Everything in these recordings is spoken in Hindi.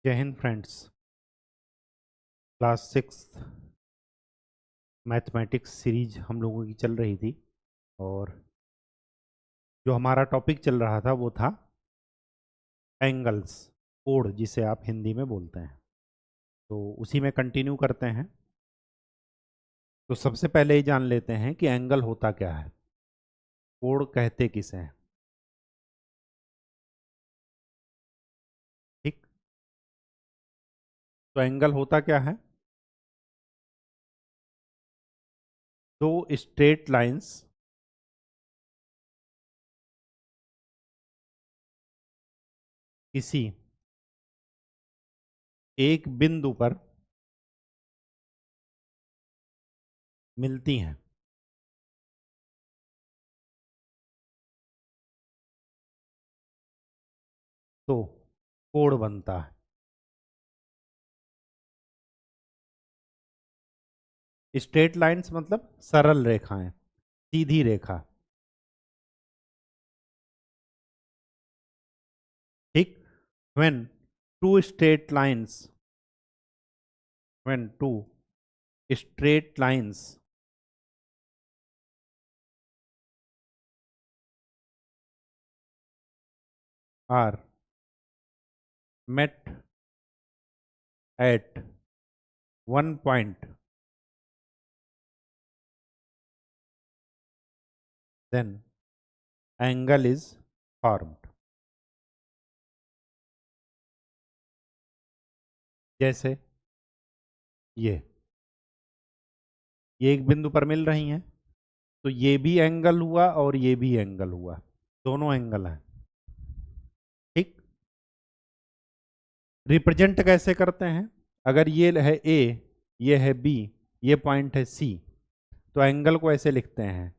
जय Hind friends. Class 6 mathematics series हम लोगों की चल रही थी और जो हमारा टॉपिक चल रहा था वो था एंगल्स, कोण जिसे आप हिंदी में बोलते हैं। तो उसी में कंटिन्यू करते हैं। तो सबसे पहले ही जान लेते हैं कि एंगल होता क्या है, कोण कहते किसे हैं। ठीक, तो एंगल होता क्या है? दो स्ट्रेट लाइंस किसी एक बिंदु पर मिलती हैं तो कोण बनता है। स्ट्रेट लाइंस मतलब सरल रेखाएं, सीधी रेखा। ठीक, when two straight lines when two straight lines are met at one point, then angle is formed। जैसे ये एक बिंदु पर मिल रही हैं, तो ये भी एंगल हुआ और ये भी एंगल हुआ, दोनों एंगल हैं। ठीक, रिप्रेजेंट कैसे करते हैं? अगर ये है ए, ये है बी, ये पॉइंट है सी, तो एंगल को ऐसे लिखते हैं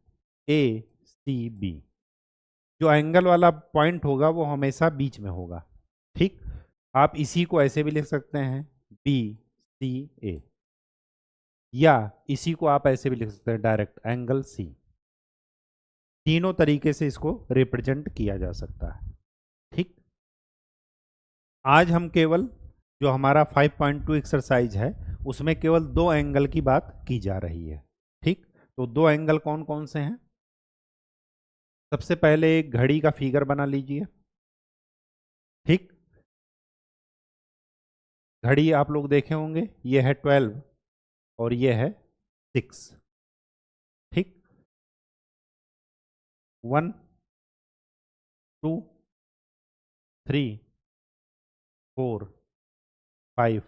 ए सी बी। जो एंगल वाला पॉइंट होगा वो हमेशा बीच में होगा। ठीक, आप इसी को ऐसे भी लिख सकते हैं बी सी ए, या इसी को आप ऐसे भी लिख सकते हैं डायरेक्ट एंगल सी। तीनों तरीके से इसको रिप्रेजेंट किया जा सकता है। ठीक, आज हम केवल जो हमारा 5.2 एक्सरसाइज है उसमें केवल दो एंगल की बात की जा रही है। ठीक, तो दो एंगल कौन कौन से हैं? सबसे पहले एक घड़ी का फिगर बना लीजिए। ठीक, घड़ी आप लोग देखे होंगे, ये है 12 और ये है 6। ठीक, 1 2 3 4 5,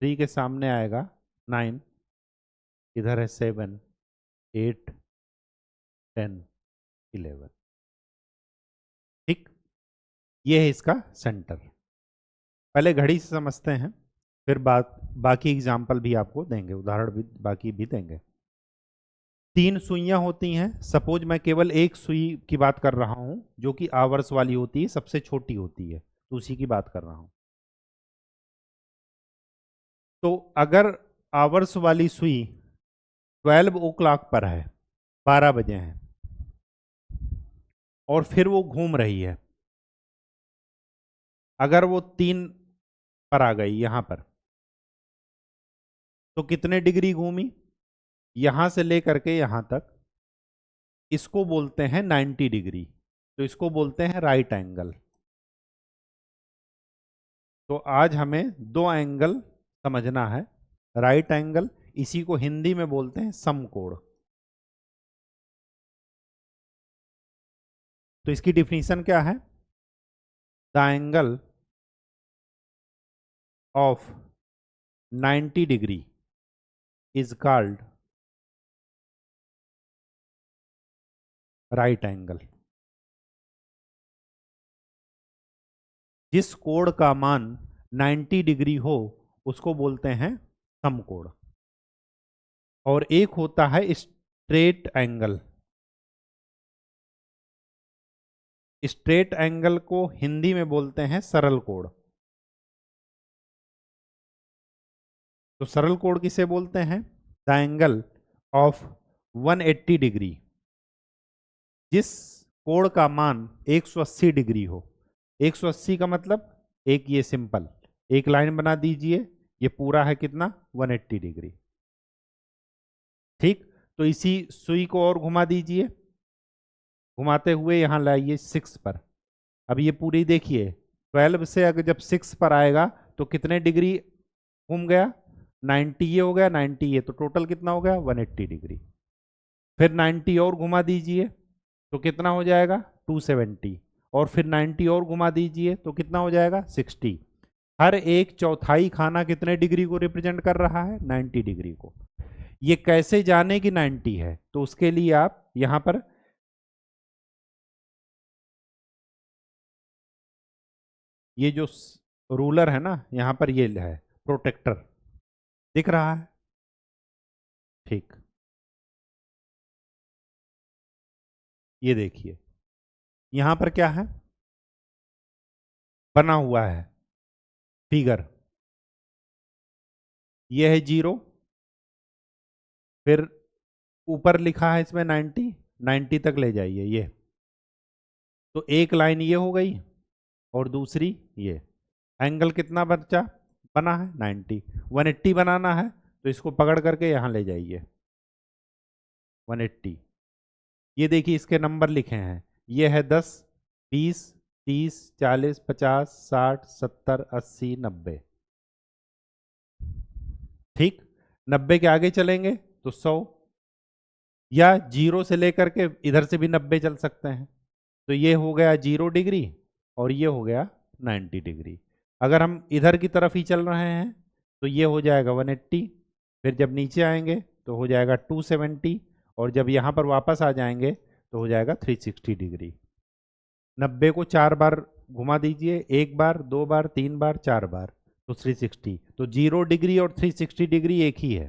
3 के सामने आएगा 9, इधर है 7 8 10 11। ठीक, ये है इसका सेंटर। पहले घड़ी से समझते हैं, फिर बाकी एग्जाम्पल भी आपको देंगे, उदाहरण भी बाकी भी देंगे। 3 सुइयां होती हैं। सपोज मैं केवल एक सुई की बात कर रहा हूं जो कि आवर्स वाली होती है, सबसे छोटी होती है, तो उसी की बात कर रहा हूं। तो अगर आवर्स वाली सुई 12 ओ क्लॉक पर है, 12 बजे हैं, और फिर वो घूम रही है, अगर वो 3 पर आ गई यहां पर, तो कितने डिग्री घूमी? यहां से लेकर के यहां तक, इसको बोलते हैं 90 डिग्री, तो इसको बोलते हैं राइट एंगल। तो आज हमें दो एंगल समझना है। राइट एंगल, इसी को हिंदी में बोलते हैं समकोण। तो इसकी डिफिनीशन क्या है? The angle of 90 degree is called right angle. जिस कोण का मान 90 डिग्री हो उसको बोलते हैं समकोण। और एक होता है स्ट्रेट एंगल। स्ट्रेट एंगल को हिंदी में बोलते हैं सरल कोण। तो सरल कोण किसे बोलते हैं? द एंगल ऑफ 180 डिग्री, जिस कोण का मान 180 डिग्री हो। 180 का मतलब एक ये सिंपल एक लाइन बना दीजिए, ये पूरा है कितना 180 डिग्री। ठीक, तो इसी सुई को और घुमा दीजिए, घुमाते हुए यहां लाइए 6 पर। अब ये पूरी देखिए 12 से अगर जब 6 पर आएगा तो कितने डिग्री घूम गया, 90 ये हो गया, 90 ये, तो टोटल कितना हो गया 180 डिग्री। फिर 90 और घुमा दीजिए तो कितना हो जाएगा 270, और फिर 90 और घुमा दीजिए तो कितना हो जाएगा 60। हर एक चौथाई खाना कितने डिग्री को रिप्रेजेंट कर रहा है 90 डिग्री को। ये कैसे जाने की 90 है, तो उसके लिए आप यहां पर ये जो रूलर है ना, यहां पर ये है प्रोटेक्टर, दिख रहा है। ठीक, ये देखिए यहां पर क्या है बना हुआ है फिगर, ये है 0, फिर ऊपर लिखा है इसमें 90, 90 तक ले जाइए ये, तो एक लाइन ये हो गई और दूसरी ये। एंगल कितना बचा बना है 90, 180 बनाना है तो इसको पकड़ करके यहां ले जाइए 180। ये देखिए इसके नंबर लिखे हैं, ये है 10, 20, 30, 40, 50, 60, 70, 80, 90। ठीक, 90 के आगे चलेंगे तो 100, या 0 से लेकर के इधर से भी 90 चल सकते हैं, तो ये हो गया 0 डिग्री और ये हो गया 90 डिग्री। अगर हम इधर की तरफ ही चल रहे हैं तो ये हो जाएगा 180, फिर जब नीचे आएंगे तो हो जाएगा 270, और जब यहाँ पर वापस आ जाएंगे तो हो जाएगा 360 डिग्री। 90 को 4 बार घुमा दीजिए, 1 बार, 2 बार, 3 बार, 4 बार, तो 360। तो 0 डिग्री और 360 डिग्री एक ही है।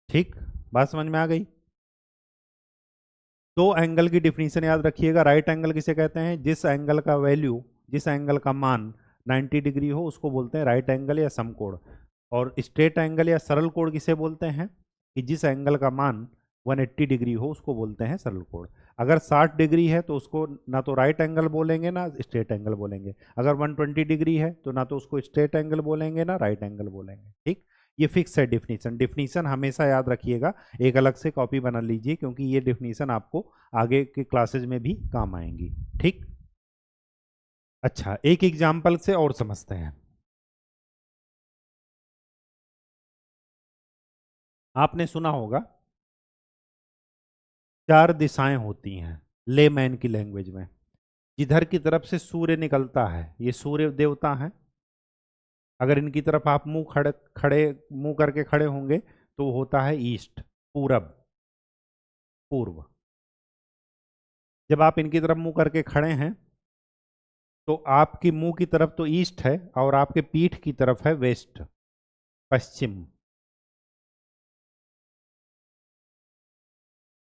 ठीक, बात समझ में आ गई। दो एंगल की डिफिनीशन याद रखिएगा। राइट एंगल किसे कहते हैं, जिस एंगल का वैल्यू, जिस एंगल का मान 90 डिग्री हो उसको बोलते हैं राइट एंगल या समकोण। और स्ट्रेट एंगल या सरल कोण किसे बोलते हैं, कि जिस एंगल का मान 180 डिग्री हो उसको बोलते हैं सरल कोण। अगर 60 डिग्री है तो उसको ना तो राइट एंगल बोलेंगे ना स्ट्रेट एंगल बोलेंगे। अगर 120 डिग्री है तो ना तो उसको स्ट्रेट एंगल बोलेंगे ना राइट एंगल बोलेंगे। ठीक, ये फिक्स है डिफिनीशन। डिफिनीशन हमेशा याद रखिएगा, एक अलग से कॉपी बना लीजिए, क्योंकि ये डिफिनीशन आपको आगे के क्लासेज में भी काम आएंगी। ठीक, अच्छा एक एग्जाम्पल से और समझते हैं। आपने सुना होगा 4 दिशाएं होती हैं लेमैन की लैंग्वेज में। जिधर की तरफ से सूर्य निकलता है, ये सूर्य देवता हैं। अगर इनकी तरफ आप मुंह खड़े खड़े मुंह करके खड़े होंगे तो होता है ईस्ट, पूरब, पूर्व। जब आप इनकी तरफ मुंह करके खड़े हैं तो आपकी मुंह की तरफ तो ईस्ट है और आपके पीठ की तरफ है वेस्ट, पश्चिम।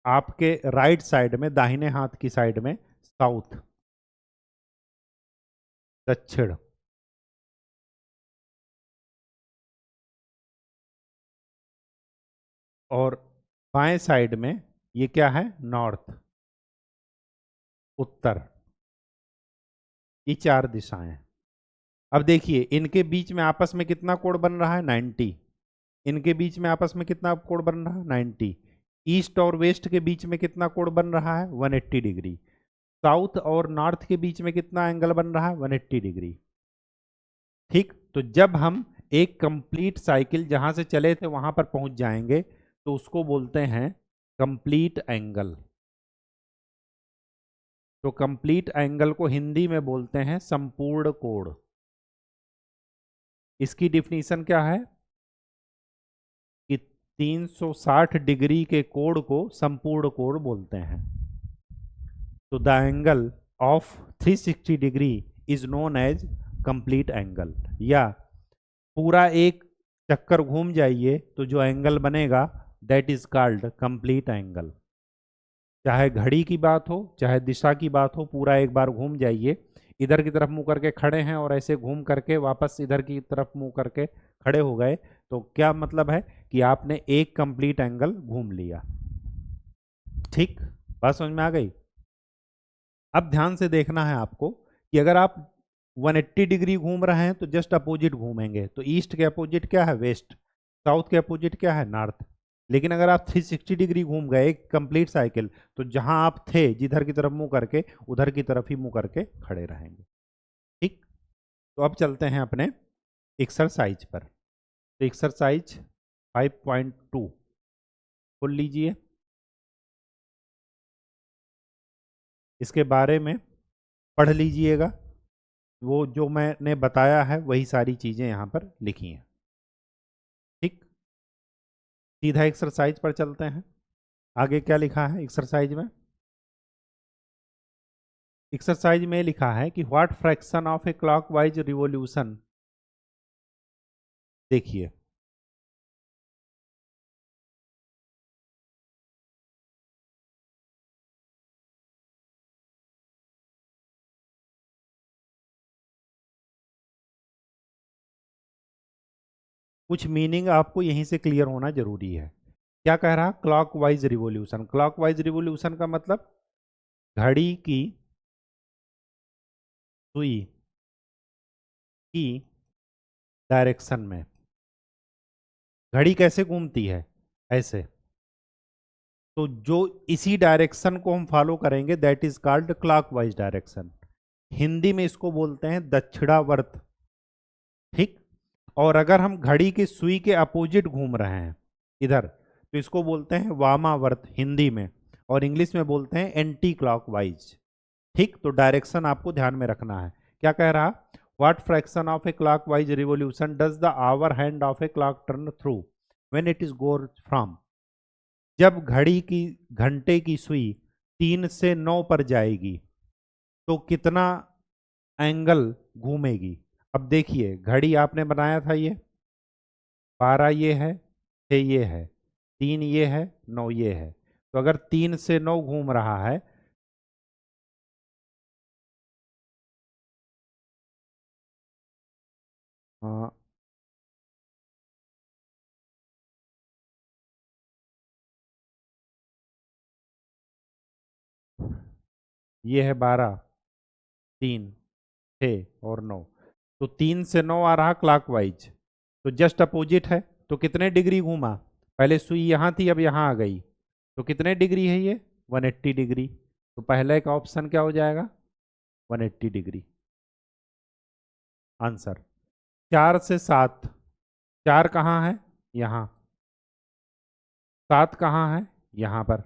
आपके राइट साइड में, दाहिने हाथ की साइड में साउथ, दक्षिण। और बाएं साइड में ये क्या है, नॉर्थ, उत्तर। ये 4 दिशाएं। अब देखिए इनके बीच में आपस में कितना कोण बन रहा है 90। इनके बीच में आपस में कितना कोण बन रहा है 90। ईस्ट और वेस्ट के बीच में कितना कोण बन रहा है 180 डिग्री। साउथ और नॉर्थ के बीच में कितना एंगल बन रहा है 180 डिग्री। ठीक, तो जब हम एक कंप्लीट साइकिल जहां से चले थे वहां पर पहुंच जाएंगे तो उसको बोलते हैं कंप्लीट एंगल। तो कंप्लीट एंगल को हिंदी में बोलते हैं संपूर्ण कोण। इसकी डिफिनीशन क्या है कि 360 डिग्री के कोण को संपूर्ण कोण बोलते हैं। तो the angle of 360 degree is known as complete angle. या पूरा एक चक्कर घूम जाइए तो जो एंगल बनेगा that is called complete angle. चाहे घड़ी की बात हो चाहे दिशा की बात हो, पूरा एक बार घूम जाइए, इधर की तरफ मुंह करके खड़े हैं और ऐसे घूम करके वापस इधर की तरफ मुंह करके खड़े हो गए, तो क्या मतलब है कि आपने एक कंप्लीट एंगल घूम लिया। ठीक, बात समझ में आ गई। अब ध्यान से देखना है आपको कि अगर आप 180 डिग्री घूम रहे हैं तो जस्ट अपोजिट घूमेंगे, तो ईस्ट के अपोजिट क्या है, वेस्ट, साउथ के अपोजिट क्या है, नॉर्थ। लेकिन अगर आप 360 डिग्री घूम गए एक कंप्लीट साइकिल, तो जहां आप थे जिधर की तरफ मुंह करके, उधर की तरफ ही मुंह करके खड़े रहेंगे। ठीक, तो अब चलते हैं अपने एक्सरसाइज पर। तो एक्सरसाइज 5.2 खोल लीजिए। इसके बारे में पढ़ लीजिएगा, वो जो मैंने बताया है वही सारी चीज़ें यहाँ पर लिखी हैं। ठीक, सीधा एक्सरसाइज पर चलते हैं। आगे क्या लिखा है एक्सरसाइज में? एक्सरसाइज में लिखा है कि what fraction of a clockwise revolution. देखिए, कुछ मीनिंग आपको यहीं से क्लियर होना जरूरी है। क्या कह रहा, क्लॉकवाइज रिवॉल्यूशन। क्लॉकवाइज रिवॉल्यूशन का मतलब घड़ी की सुई की डायरेक्शन में। घड़ी कैसे घूमती है, ऐसे, तो जो इसी डायरेक्शन को हम फॉलो करेंगे that is called clockwise direction. Hindi में इसको बोलते हैं दक्षिणावर्त। ठीक, और अगर हम घड़ी की सुई के अपोजिट घूम रहे हैं इधर, तो इसको बोलते हैं वामावर्त हिंदी में, और इंग्लिश में बोलते हैं एंटी क्लॉकवाइज। ठीक, तो डायरेक्शन आपको ध्यान में रखना है। क्या कह रहा, what fraction of a clockwise revolution does the hour hand of a clock turn through when it is goes from. जब घड़ी की घंटे की सुई 3 से 9 पर जाएगी तो कितना एंगल घूमेगी। अब देखिए, घड़ी आपने बनाया था, ये 12 ये है, 6 ये है, 3 ये है, 9 ये है। तो अगर 3 से 9 घूम रहा है, अ, ये है 12, 3, 6 और 9, तो 3 से 9 आ रहा क्लॉकवाइज, तो जस्ट अपोजिट है। तो कितने डिग्री घूमा, पहले सुई यहाँ थी अब यहाँ आ गई, तो कितने डिग्री है ये, 180 डिग्री। तो पहले का ऑप्शन क्या हो जाएगा, 180 डिग्री आंसर। 4 से 7, 4 कहाँ है, यहाँ, 7 कहाँ है, यहाँ पर।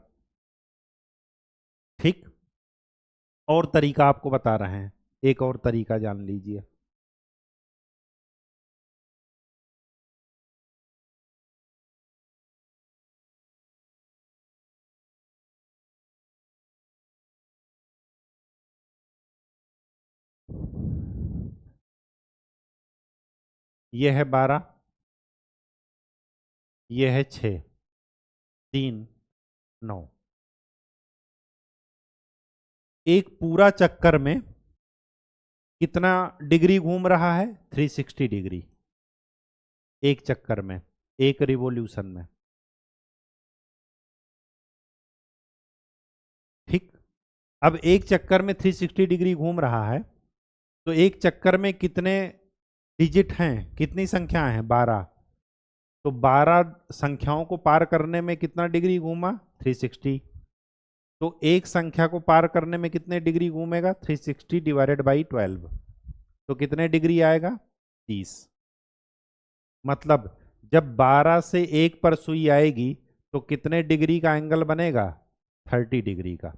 ठीक, और तरीका आपको बता रहे हैं, एक और तरीका जान लीजिए। ये है 12, ये है 6, 3, 9। एक पूरा चक्कर में कितना डिग्री घूम रहा है, 360 डिग्री एक चक्कर में, एक रिवॉल्यूशन में। ठीक, अब एक चक्कर में 360 डिग्री घूम रहा है, तो एक चक्कर में कितने डिजिट हैं, कितनी संख्या हैं, 12। तो 12 संख्याओं को पार करने में कितना डिग्री घूमा, 360। तो एक संख्या को पार करने में कितने डिग्री घूमेगा, 360 डिवाइडेड बाई 12, तो कितने डिग्री आएगा, 30। मतलब जब 12 से 1 पर सुई आएगी तो कितने डिग्री का एंगल बनेगा, 30 डिग्री का।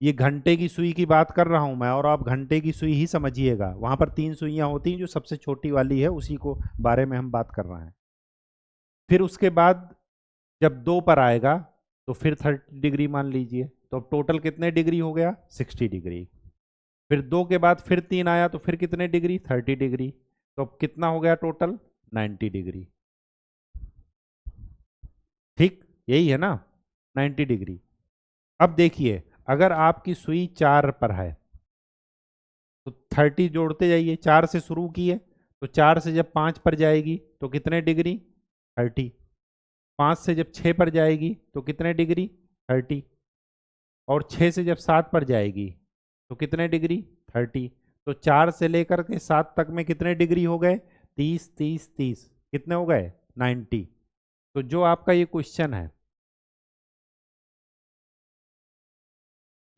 ये घंटे की सुई की बात कर रहा हूं मैं, और आप घंटे की सुई ही समझिएगा, वहां पर 3 सुइयां होती हैं, जो सबसे छोटी वाली है उसी को बारे में हम बात कर रहे हैं। फिर उसके बाद जब 2 पर आएगा तो फिर 30 डिग्री मान लीजिए, तो अब टोटल कितने डिग्री हो गया, 60 डिग्री। फिर 2 के बाद फिर 3 आया तो फिर कितने डिग्री, 30 डिग्री। तो अब कितना हो गया टोटल, 90 डिग्री। ठीक, यही है ना, 90 डिग्री। अब देखिए, अगर आपकी सुई 4 पर है तो 30 जोड़ते जाइए, 4 से शुरू किए, तो 4 से जब 5 पर जाएगी तो कितने डिग्री, 30। 5 से जब 6 पर जाएगी तो कितने डिग्री, 30। और 6 से जब 7 पर जाएगी तो कितने डिग्री? 30। तो 4 से लेकर के 7 तक में कितने डिग्री हो गए? 30 30 30, कितने हो गए? 90। तो जो आपका ये क्वेश्चन है,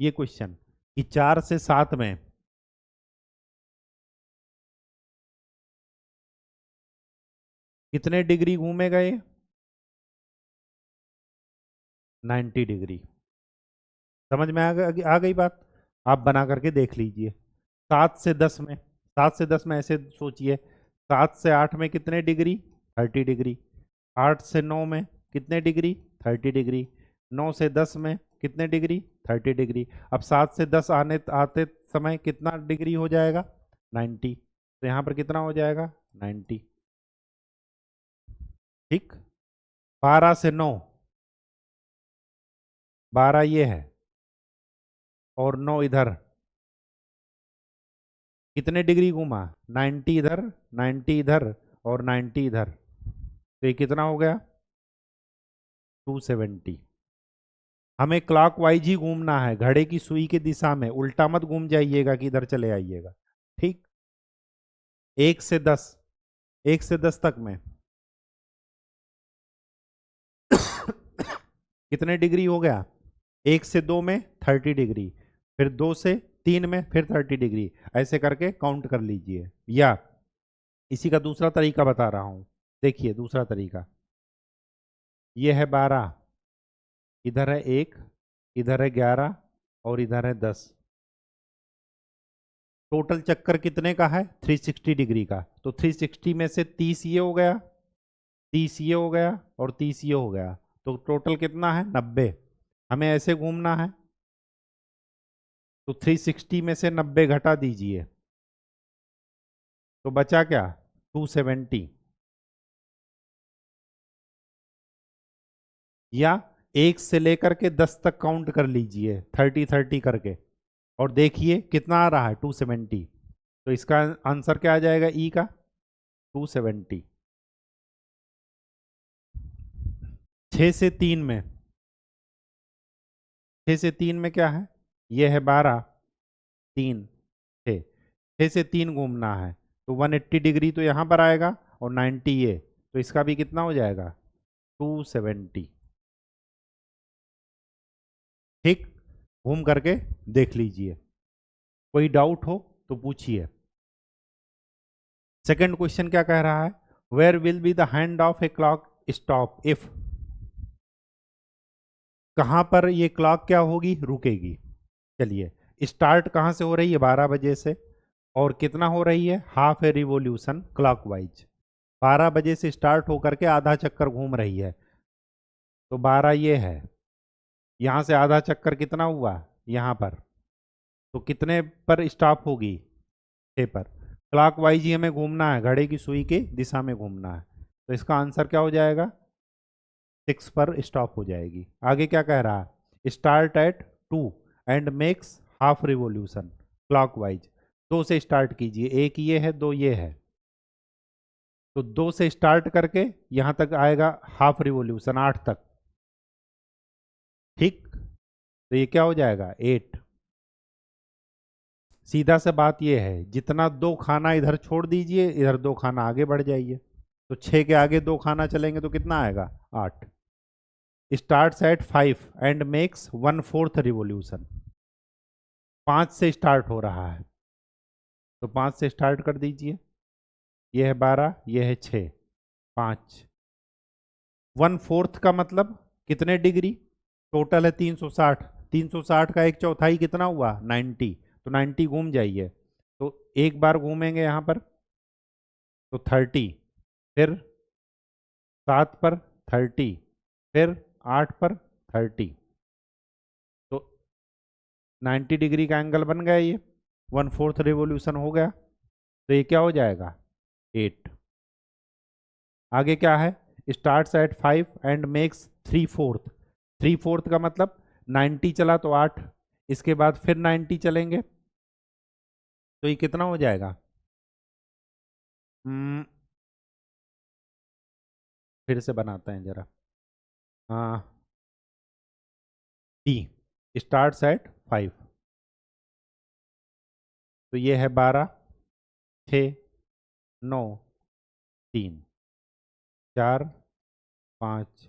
ये क्वेश्चन कि 4 से 7 में कितने डिग्री घूमेगा ये? 90 डिग्री। समझ में आ गई बात? आप बना करके देख लीजिए। 7 से 10 में ऐसे सोचिए, 7 से 8 में कितने डिग्री? 30 डिग्री। 8 से 9 में कितने डिग्री? 30 डिग्री। 9 से 10 में कितने डिग्री? 30 डिग्री। अब 7 से 10 आने आते समय कितना डिग्री हो जाएगा? 90। तो यहाँ पर कितना हो जाएगा? 90। ठीक। 12 से 9, 12 ये है और 9 इधर, कितने डिग्री घूमा? 90 इधर, 90 इधर और 90 इधर। तो ये कितना हो गया? 270। हमें क्लॉकवाइज ही घूमना है, घड़े की सुई की दिशा में, उल्टा मत घूम जाइएगा कि इधर चले आइएगा। ठीक। 1 से 10, 1 से 10 तक में कितने डिग्री हो गया? 1 से 2 में 30 डिग्री, फिर 2 से 3 में फिर 30 डिग्री, ऐसे करके काउंट कर लीजिए। या इसी का दूसरा तरीका बता रहा हूं, देखिए दूसरा तरीका। ये है 12, इधर है 1, इधर है 11 और इधर है 10। टोटल चक्कर कितने का है? 360 डिग्री का। तो 360 में से 30 ये हो गया, 30 ये हो गया और 30 ये हो गया, तो टोटल कितना है? 90। हमें ऐसे घूमना है, तो 360 में से 90 घटा दीजिए, तो बचा क्या? 270। या 1 से लेकर के 10 तक काउंट कर लीजिए, 30 30 करके, और देखिए कितना आ रहा है? 270। तो इसका आंसर क्या आ जाएगा? ई का 270। 6 से 3 में, 6 से 3 में क्या है? ये है 12, 3, 6। 6 से 3 घूमना है, तो 180 डिग्री तो यहाँ पर आएगा और 90 ये, तो इसका भी कितना हो जाएगा? 270। ठीक। घूम करके देख लीजिए, कोई डाउट हो तो पूछिए। सेकंड क्वेश्चन क्या कह रहा है? Where will be the hand of a clock stop if, कहां पर ये क्लॉक क्या होगी? रुकेगी। चलिए, स्टार्ट कहां से हो रही है? 12 बजे से, और कितना हो रही है? हाफ ए रिवॉल्यूशन क्लॉकवाइज। 12 बजे से स्टार्ट होकर के आधा चक्कर घूम रही है, तो 12 ये है, यहां से आधा चक्कर कितना हुआ? यहां पर, तो कितने पर स्टॉप होगी? 6 पर। क्लॉकवाइज ही हमें घूमना है, घड़े की सुई के दिशा में घूमना है, तो इसका आंसर क्या हो जाएगा? 6 पर स्टॉप हो जाएगी। आगे क्या कह रहा है? Start at 2 and makes half revolution clockwise. 2 से स्टार्ट कीजिए, एक ये है, 2 ये है, तो 2 से स्टार्ट करके यहां तक आएगा हाफ रिवॉल्यूशन, 8 तक। ठीक। तो ये क्या हो जाएगा? 8। सीधा सा बात ये है, जितना 2 खाना इधर छोड़ दीजिए, इधर 2 खाना आगे बढ़ जाइए, तो 6 के आगे 2 खाना चलेंगे तो कितना आएगा? 8। Starts at 5 and makes 1/4 revolution. 5 से स्टार्ट हो रहा है, तो 5 से स्टार्ट कर दीजिए। ये है 12, ये है 6, 5। 1/4 का मतलब कितने डिग्री? टोटल है 360, 360 का 1/4 कितना हुआ? 90। तो 90 घूम जाइए, तो एक बार घूमेंगे यहाँ पर तो 30, फिर 7 पर 30, फिर 8 पर 30, तो 90 डिग्री का एंगल बन गया, ये 1/4 रिवॉल्यूशन हो गया, तो ये क्या हो जाएगा? 8। आगे क्या है? Starts at 5 and makes 3/4। 3/4 का मतलब 90 चला तो 8, इसके बाद फिर 90 चलेंगे, तो ये कितना हो जाएगा? हम्म, फिर से बनाते हैं जरा। हाँ, टी। स्टार्ट्स एट 5, तो ये है 12, 6, 9, 3, 4, 5,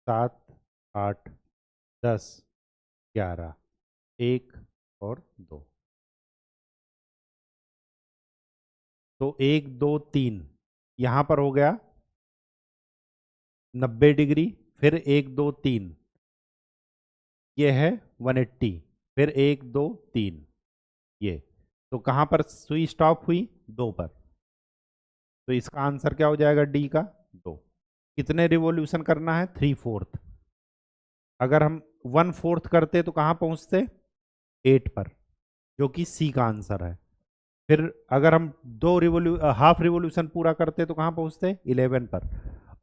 7, 8, 10, 11, 1 और 2। तो 1 2 3 यहाँ पर हो गया 90 डिग्री, फिर 1 2 3 ये है 180, फिर 1 2 3 ये। तो कहाँ पर सुई स्टॉप हुई? 2 पर। तो इसका आंसर क्या हो जाएगा? डी का 2। कितने रिवॉल्यूशन करना है? 3/4। अगर हम 1/4 करते तो कहाँ पहुंचते? 8 पर, जो कि सी का आंसर है। फिर अगर हम हाफ रिवॉल्यूशन पूरा करते तो कहाँ पहुंचते? 11 पर।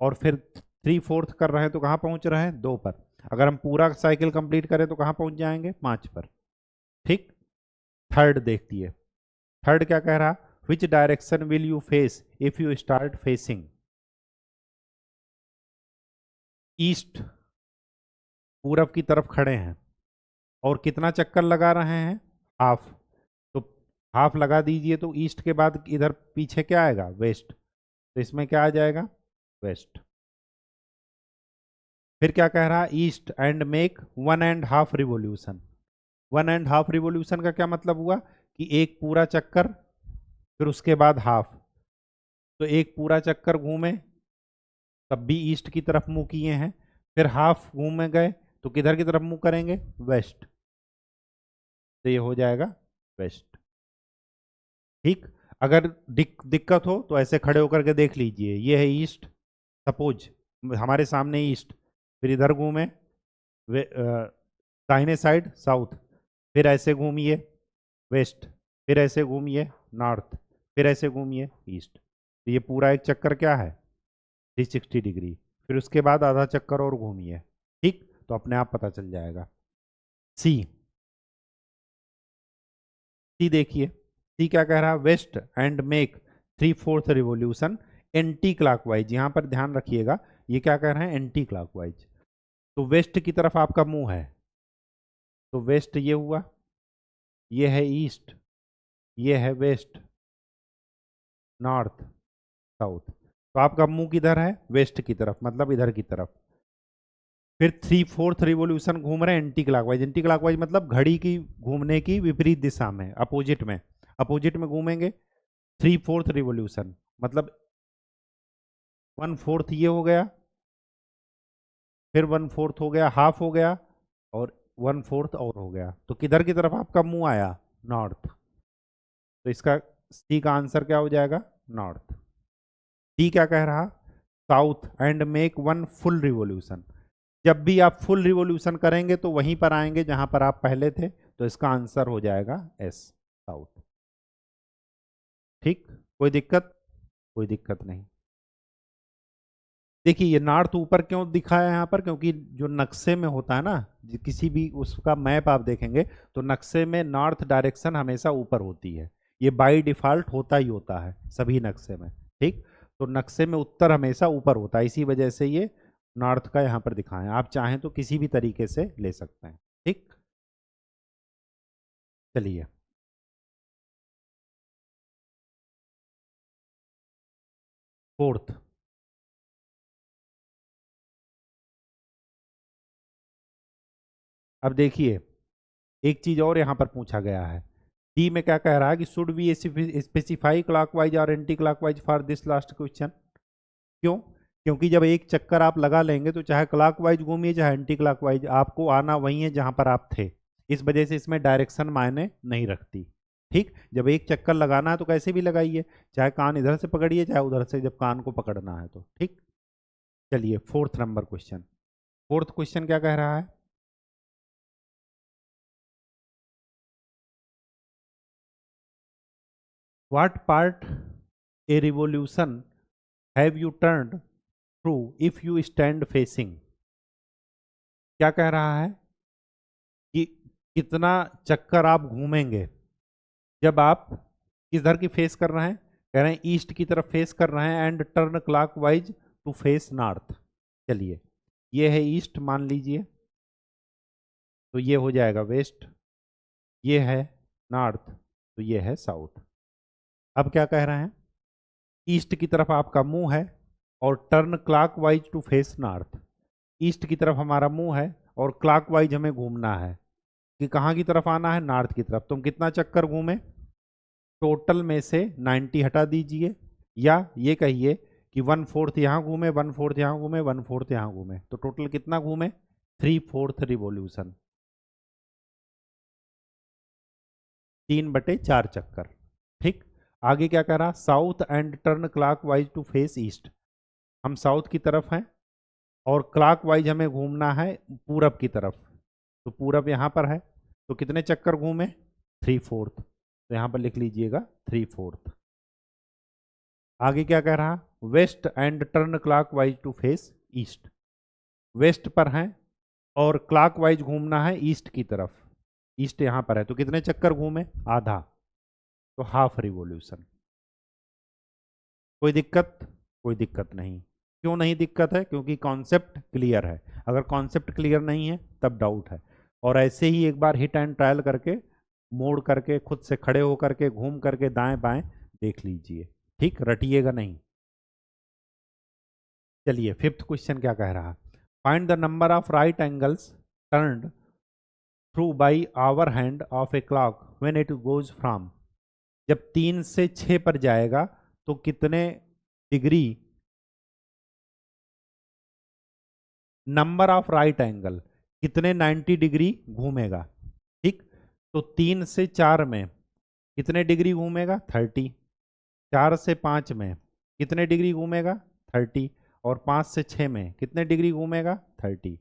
और फिर 3/4 कर रहे हैं तो कहाँ पहुंच रहे हैं? 2 पर। अगर हम पूरा साइकिल कंप्लीट करें तो कहाँ पहुंच जाएंगे? 5 पर। ठीक। थर्ड देखती है। थर्ड क्या कह रहा? Which direction will you face if you start facing east? पूरब की तरफ खड़े हैं और कितना चक्कर लगा रहे हैं? हाफ। तो हाफ लगा दीजिए, तो ईस्ट के बाद इधर पीछे क्या आएगा? वेस्ट। तो इसमें क्या आ जाएगा? वेस्ट। फिर क्या कह रहा है? East and make 1.5 revolution. 1.5 revolution का क्या मतलब हुआ? कि एक पूरा चक्कर, फिर उसके बाद हाफ। तो एक पूरा चक्कर घूमे, तब भी ईस्ट की तरफ मुंह किए हैं, फिर हाफ घूमे गए तो किधर की तरफ मुंह करेंगे? वेस्ट। तो ये हो जाएगा वेस्ट। ठीक। अगर दिक्कत हो तो ऐसे खड़े होकर के देख लीजिए, ये है ईस्ट, सपोज हमारे सामने ईस्ट, फिर इधर घूमे दाहिने साइड साउथ, फिर ऐसे घूमिए वेस्ट, फिर ऐसे घूमिए नॉर्थ, फिर ऐसे घूमिए ईस्ट। तो ये पूरा एक चक्कर क्या है? 360 डिग्री। फिर उसके बाद आधा चक्कर और घूमिए। ठीक। तो अपने आप पता चल जाएगा। सी। सी देखिए, सी क्या कह रहा है? West and make 3/4 revolution anti clockwise. यहां पर ध्यान रखिएगा, ये क्या कह रहे हैं? Anti clockwise. तो वेस्ट की तरफ आपका मुंह है, तो वेस्ट ये हुआ, ये है ईस्ट, ये है वेस्ट, नॉर्थ, साउथ। तो आपका मुंह किधर है? वेस्ट की तरफ, मतलब इधर की तरफ। फिर 3/4 रिवोल्यूशन घूम रहे हैं एंटी क्लॉकवाइज। एंटी क्लॉकवाइज मतलब घड़ी की घूमने की विपरीत दिशा में, अपोजिट में। अपोजिट में घूमेंगे। 3/4 रिवोल्यूशन मतलब 1/4 ये हो गया, फिर 1/4 हो गया, हाफ हो गया, और 1/4 और हो गया। तो किधर की तरफ आपका मुंह आया? नॉर्थ। तो इसका सी का आंसर क्या हो जाएगा? नॉर्थ। डी क्या कह रहा? South and make 1 full revolution. जब भी आप फुल रिवोल्यूशन करेंगे तो वहीं पर आएंगे जहां पर आप पहले थे, तो इसका आंसर हो जाएगा एस, साउथ। ठीक। कोई दिक्कत? कोई दिक्कत नहीं। देखिए ये नॉर्थ ऊपर क्यों दिखाया है यहाँ पर? क्योंकि जो नक्शे में होता है ना, किसी भी उसका मैप आप देखेंगे तो नक्शे में नॉर्थ डायरेक्शन हमेशा ऊपर होती है। ये बाय डिफॉल्ट होता ही होता है सभी नक्शे में। ठीक। तो नक्शे में उत्तर हमेशा ऊपर होता है, इसी वजह से ये नॉर्थ का यहाँ पर दिखाएं। आप चाहें तो किसी भी तरीके से ले सकते हैं। ठीक। चलिए, फोर्थ। अब देखिए, एक चीज और यहाँ पर पूछा गया है। डी में क्या कह रहा है? कि शुड वी स्पेसिफाई क्लॉकवाइज और anti clockwise for this last question? क्यों? क्योंकि जब एक चक्कर आप लगा लेंगे तो चाहे क्लॉकवाइज घूमिए चाहे एंटी क्लॉकवाइज, आपको आना वही है जहां पर आप थे। इस वजह से इसमें डायरेक्शन मायने नहीं रखती। ठीक। जब एक चक्कर लगाना है तो कैसे भी लगाइए, चाहे कान इधर से पकड़िए चाहे उधर से, जब कान को पकड़ना है तो। ठीक। चलिए, fourth number question. Fourth question क्या कह रहा है? What part a revolution have you turned through if you stand facing? क्या कह रहा है? कि कितना चक्कर आप घूमेंगे जब आप किधर की फेस कर रहे हैं? कह रहे हैं ईस्ट की तरफ फेस कर रहे हैं and turn clockwise to face north. चलिए, ये है ईस्ट मान लीजिए, तो ये हो जाएगा वेस्ट, ये है नॉर्थ, तो ये है साउथ। अब क्या कह रहे हैं, ईस्ट की तरफ आपका मुंह है और turn clockwise to face north. East की तरफ हमारा मुंह है और क्लॉकवाइज हमें घूमना है कि कहाँ की तरफ आना है, नॉर्थ की तरफ। तुम कितना चक्कर घूमे, टोटल में से 90 हटा दीजिए, या ये कहिए कि 1/4 यहाँ घूमे, 1/4 यहाँ घूमे, 1/4 यहाँ घूमे, तो टोटल कितना घूमे, 3/4 रिवॉल्यूशन, 3/4 चक्कर। ठीक, आगे क्या कह रहा, south and turn clockwise to face east. हम साउथ की तरफ हैं और क्लॉकवाइज हमें घूमना है पूरब की तरफ, तो पूरब यहाँ पर है, तो कितने चक्कर घूमे, 3/4, तो यहाँ पर लिख लीजिएगा 3/4। आगे क्या कह रहा, west and turn clockwise to face east. West पर हैं और क्लॉकवाइज घूमना है ईस्ट की तरफ, ईस्ट यहाँ पर है, तो कितने चक्कर घूमे, आधा, तो हाफ रिवॉल्यूशन। कोई दिक्कत, कोई दिक्कत नहीं। क्यों नहीं दिक्कत है, क्योंकि कॉन्सेप्ट क्लियर है। अगर कॉन्सेप्ट क्लियर नहीं है तब डाउट है। और ऐसे ही एक बार हिट एंड ट्रायल करके, मोड़ करके, खुद से खड़े होकर के, घूम करके दाएं बाएं देख लीजिए, ठीक, रटिएगा नहीं। चलिए फिफ्थ क्वेश्चन क्या कह रहा, find the number of right angles turned through by our hand of a clock when it goes from. जब 3 से 6 पर जाएगा तो कितने degree, number of right angle, कितने 90 डिग्री घूमेगा। ठीक, तो 3 से 4 में कितने डिग्री घूमेगा, 30। 4 से 5 में कितने डिग्री घूमेगा, 30। और 5 से 6 में कितने डिग्री घूमेगा, 30।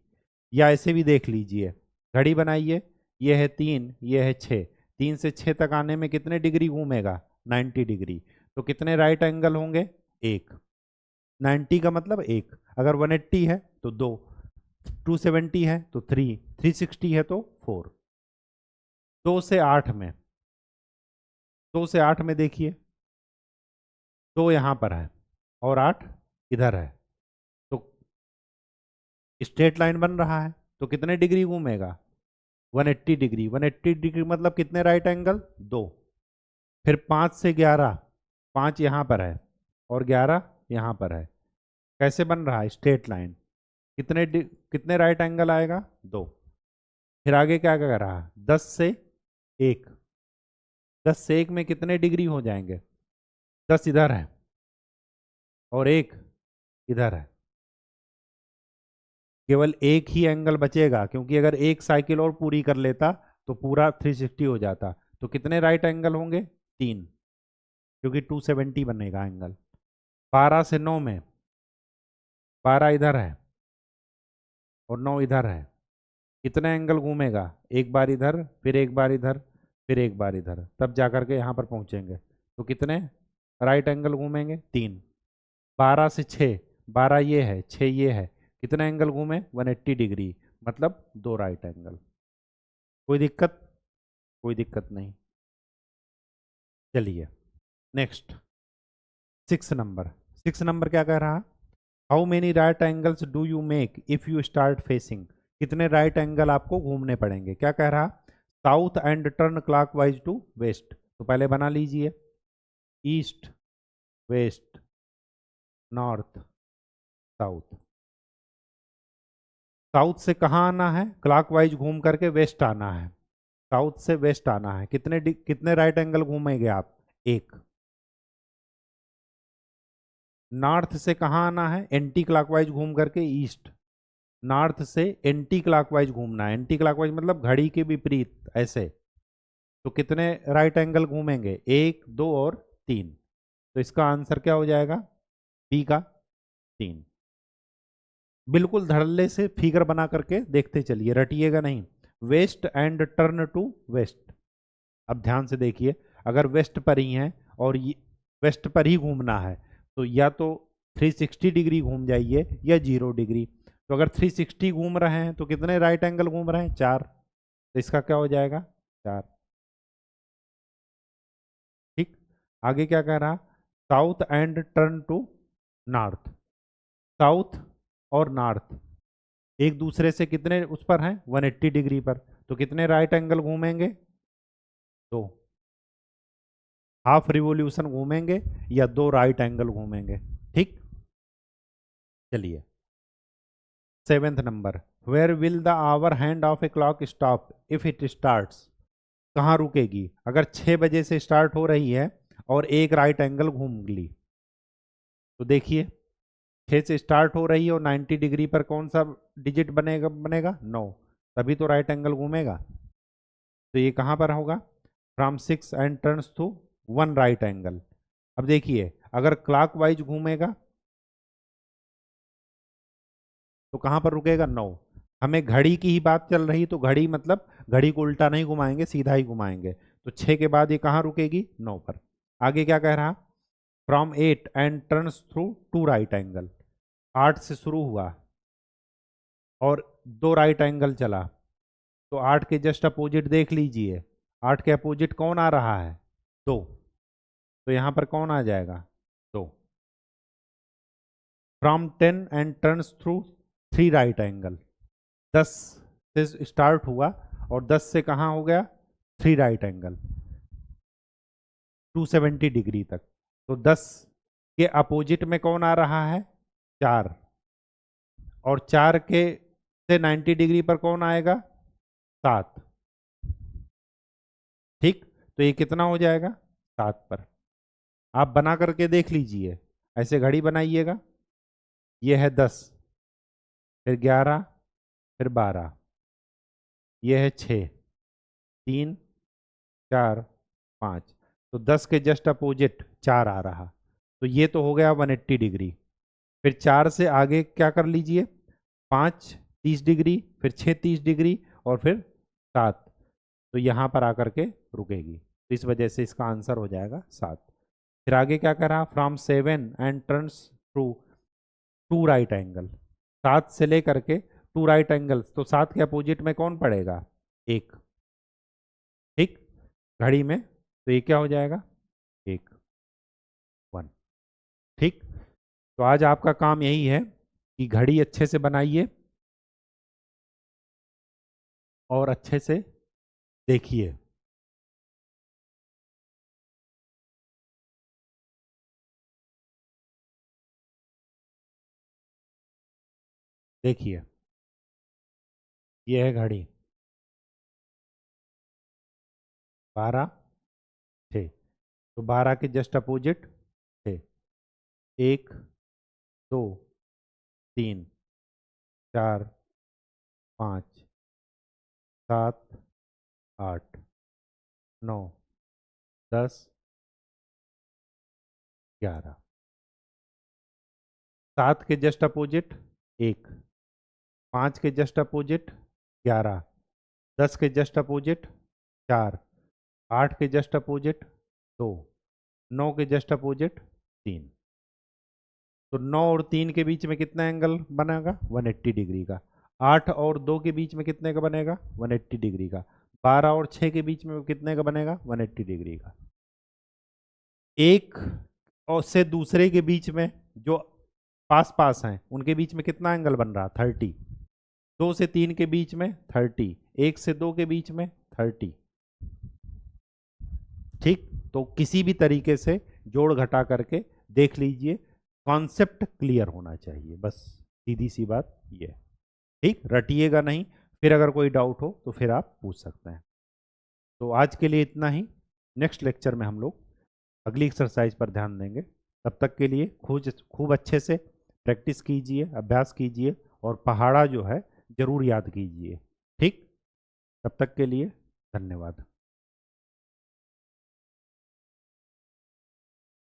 या ऐसे भी देख लीजिए, घड़ी बनाइए, ये है 3, ये है 6, 3 से 6 तक आने में कितने डिग्री घूमेगा, 90 डिग्री। तो कितने राइट एंगल होंगे, एक। 90 का मतलब एक, अगर 180 है तो 2, 270 है तो 3, 360 है तो 4। 2 से 8 में, 2 से 8 में देखिए, 2 यहाँ पर है और 8 इधर है, तो स्ट्रेट लाइन बन रहा है, तो कितने डिग्री घूमेगा, 180 डिग्री। 180 डिग्री मतलब कितने राइट एंगल, 2। फिर 5 से 11, 5 यहाँ पर है और 11 यहाँ पर है, कैसे बन रहा है, स्ट्रेट लाइन, कितने राइट एंगल आएगा, 2। फिर आगे क्या कर रहा है, 10 से 1, 10 से 1 में कितने डिग्री हो जाएंगे, 10 इधर है और 1 इधर है, केवल एक ही एंगल बचेगा, क्योंकि अगर एक साइकिल और पूरी कर लेता तो पूरा 360 हो जाता। तो कितने राइट एंगल होंगे, 3, क्योंकि 270 बनेगा एंगल। 12 से 9 में, 12 इधर है और 9 इधर है, कितने एंगल घूमेगा, एक बार इधर, फिर एक बार इधर, फिर एक बार इधर, तब जाकर के यहाँ पर पहुँचेंगे। तो कितने राइट एंगल घूमेंगे, 3। 12 से 6, 12 ये है, 6 ये है, कितने एंगल घूमे, 180 डिग्री, मतलब 2 राइट एंगल। कोई दिक्कत, कोई दिक्कत नहीं। चलिए नेक्स्ट, 6 नंबर। 6 नंबर क्या कह रहा, how many right angles do you make if you start facing. कितने राइट एंगल आपको घूमने पड़ेंगे, क्या कह रहा, south and turn clockwise to west. तो पहले बना लीजिए, east, west, north, south. South से कहाँ आना है, क्लॉकवाइज घूम करके वेस्ट आना है, साउथ से वेस्ट आना है, कितने राइट एंगल घूमेंगे आप, एक। नॉर्थ से कहाँ आना है, एंटी क्लॉकवाइज घूम करके ईस्ट, नॉर्थ से एंटी क्लॉकवाइज घूमना है, एंटी क्लॉकवाइज मतलब घड़ी के विपरीत, ऐसे। तो कितने राइट एंगल घूमेंगे, 1, 2 और 3। तो इसका आंसर क्या हो जाएगा, बी का 3। बिल्कुल धड़ल्ले से फिगर बना करके देखते चलिए, रटिएगा नहीं। West and turn to west, अब ध्यान से देखिए, अगर वेस्ट पर ही है और वेस्ट पर ही घूमना है तो या तो 360 डिग्री घूम जाइए या 0 डिग्री। तो अगर 360 घूम रहे हैं तो कितने राइट एंगल घूम रहे हैं, 4। तो इसका क्या हो जाएगा, 4। ठीक, आगे क्या कह रहा, south and turn to north. South और नॉर्थ एक दूसरे से कितने उस पर हैं, 180 डिग्री पर, तो कितने राइट एंगल घूमेंगे, दो, हाफ रिवोल्यूशन घूमेंगे या दो राइट एंगल घूमेंगे। ठीक, चलिए 7th number, where will the hour hand of a clock stop if it starts, कहाँ रुकेगी अगर 6 बजे से स्टार्ट हो रही है और एक राइट एंगल घूम ली, तो देखिए 6 से स्टार्ट हो रही है और 90 डिग्री पर कौन सा डिजिट बनेगा, 9, तभी तो राइट एंगल घूमेगा। तो ये कहाँ पर होगा, from 6 and turns to 1 right angle. अब देखिए अगर क्लॉकवाइज घूमेगा तो कहाँ पर रुकेगा, 9। हमें घड़ी की ही बात चल रही, तो घड़ी मतलब घड़ी को उल्टा नहीं घुमाएंगे, सीधा ही घुमाएंगे, तो 6 के बाद ये कहाँ रुकेगी, 9 पर। आगे क्या कह रहा, from 8 and turns through 2 right angle, 8 से शुरू हुआ और 2 राइट एंगल चला, तो 8 के जस्ट अपोजिट देख लीजिए, 8 के अपोजिट कौन आ रहा है, 2, तो यहाँ पर कौन आ जाएगा, 2। From 10 and turns through 3 right angle, 10 से स्टार्ट हुआ और 10 से कहाँ हो गया, 3 राइट एंगल 270 डिग्री तक, तो 10 के अपोजिट में कौन आ रहा है, 4, और 4 के से 90 डिग्री पर कौन आएगा, 7। ठीक, तो ये कितना हो जाएगा, 7 पर। आप बना करके देख लीजिए, ऐसे घड़ी बनाइएगा, ये है 10, फिर 11, फिर 12, ये है 6, 3, 4, 5, तो 10 के जस्ट अपोजिट 4 आ रहा, तो ये तो हो गया 180 डिग्री। फिर 4 से आगे क्या कर लीजिए, 5 30 डिग्री, फिर 6 30 डिग्री और फिर 7, तो यहाँ पर आकर के रुकेगी, तो इस वजह से इसका आंसर हो जाएगा 7। फिर आगे क्या करा, from 7 and turns through 2 right angle, 7 से लेकर के 2 राइट एंगल्स, तो 7 के अपोजिट में कौन पड़ेगा, 1। ठीक, घड़ी में, तो ये क्या हो जाएगा, 1, 1। ठीक, तो आज आपका काम यही है कि घड़ी अच्छे से बनाइए और अच्छे से देखिए। देखिए ये है घड़ी, 12, 6, तो 12 के जस्ट अपोजिट 6, 1, 2, 3, 4, 5, 7, 8, 9, 10, 11, 7 के जस्ट अपोजिट 1, 5 के जस्ट अपोजिट 11, 10 के जस्ट अपोजिट 4, 8 के जस्ट अपोजिट 2, 9 के जस्ट अपोजिट 3, तो 9 और 3 के बीच में कितना एंगल बनेगा, 180 डिग्री का। 8 और 2 के बीच में कितने का बनेगा, 180 डिग्री का। 12 और 6 के बीच में कितने का बनेगा, 180 डिग्री का। एक और से दूसरे के बीच में जो पास पास हैं उनके बीच में कितना एंगल बन रहा, 30। 2 से 3 के बीच में 30, 1 से 2 के बीच में 30। ठीक, तो किसी भी तरीके से जोड़ घटा करके देख लीजिए, कॉन्सेप्ट क्लियर होना चाहिए, बस सीधी सी बात ये। ठीक, रटिएगा नहीं, फिर अगर कोई डाउट हो तो फिर आप पूछ सकते हैं। तो आज के लिए इतना ही, नेक्स्ट लेक्चर में हम लोग अगली एक्सरसाइज पर ध्यान देंगे। तब तक के लिए खूब अच्छे से प्रैक्टिस कीजिए, अभ्यास कीजिए और पहाड़ा जो है ज़रूर याद कीजिए। ठीक, तब तक के लिए धन्यवाद।